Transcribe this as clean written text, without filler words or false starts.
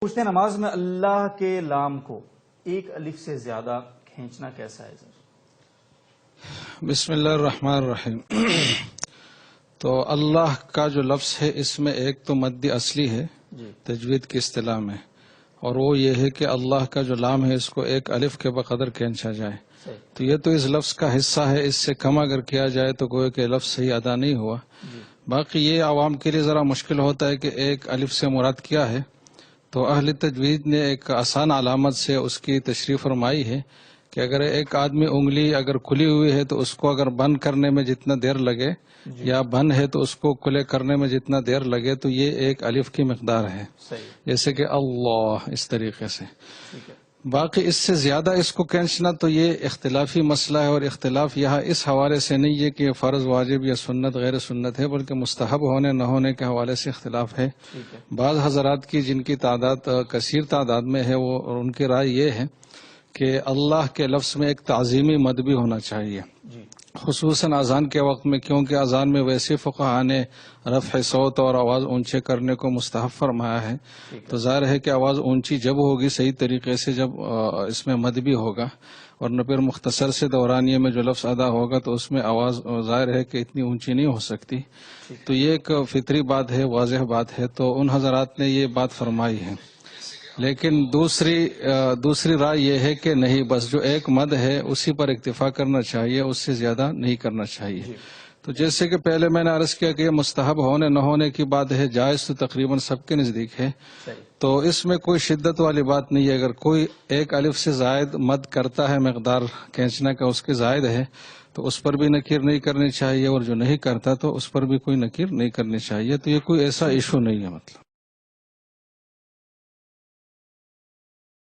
پوچھتے ہیں نماز میں اللہ کے لام کو ایک الف سے زیادہ کھینچنا کیسا ہے سر؟ بسم اللہ الرحمن الرحیم۔ تو اللہ کا جو لفظ ہے اس میں ایک تو مد اصلی ہے تجوید کی اصطلاح میں، اور وہ یہ ہے کہ اللہ کا جو لام ہے اس کو ایک الف کے بقدر کھینچا جائے۔ تو یہ تو اس لفظ کا حصہ ہے، اس سے کم اگر کیا جائے تو گویا کہ لفظ صحیح ادا نہیں ہوا۔ باقی یہ عوام کے لیے ذرا مشکل ہوتا ہے کہ ایک الف سے مراد کیا ہے، تو اہل تجوید نے ایک آسان علامت سے اس کی تشریح فرمائی ہے کہ اگر ایک آدمی انگلی اگر کھلی ہوئی ہے تو اس کو اگر بند کرنے میں جتنا دیر لگے یا بند ہے تو اس کو کھلے کرنے میں جتنا دیر لگے تو یہ ایک الف کی مقدار ہے، جیسے کہ اللہ اس طریقے سے۔ باقی اس سے زیادہ اس کو کھینچنا تو یہ اختلافی مسئلہ ہے، اور اختلاف یہاں اس حوالے سے نہیں ہے کہ فرض واجب یا سنت غیر سنت ہے، بلکہ مستحب ہونے نہ ہونے کے حوالے سے اختلاف ہے۔ بعض حضرات کی جن کی تعداد کثیر تعداد میں ہے وہ ان کی رائے یہ ہے کہ اللہ کے لفظ میں ایک تعظیمی مد بھی ہونا چاہیے، خصوصاً اذان کے وقت میں، کیونکہ اذان میں ویسے فقہاء نے رفع صوت اور آواز اونچے کرنے کو مستحب فرمایا ہے۔ تو ظاہر ہے کہ آواز اونچی جب ہوگی صحیح طریقے سے جب اس میں مد بھی ہوگا، اور نہ پھر مختصر سے دورانیے میں جو لفظ ادا ہوگا تو اس میں آواز ظاہر ہے کہ اتنی اونچی نہیں ہو سکتی۔ تو یہ ایک فطری بات ہے، واضح بات ہے، تو ان حضرات نے یہ بات فرمائی ہے۔ لیکن دوسری رائے یہ ہے کہ نہیں، بس جو ایک مد ہے اسی پر اکتفا کرنا چاہیے، اس سے زیادہ نہیں کرنا چاہیے۔ تو جیسے کہ پہلے میں نے عرض کیا کہ یہ مستحب ہونے نہ ہونے کی بات ہے، جائز تو تقریباً سب کے نزدیک ہے، تو اس میں کوئی شدت والی بات نہیں ہے۔ اگر کوئی ایک الف سے زائد مد کرتا ہے، مقدار کھینچنے کا اس کے زائد ہے، تو اس پر بھی نکیر نہیں کرنی چاہیے، اور جو نہیں کرتا تو اس پر بھی کوئی نکیر نہیں کرنی چاہیے۔ تو یہ کوئی ایسا ایشو نہیں ہے مطلب۔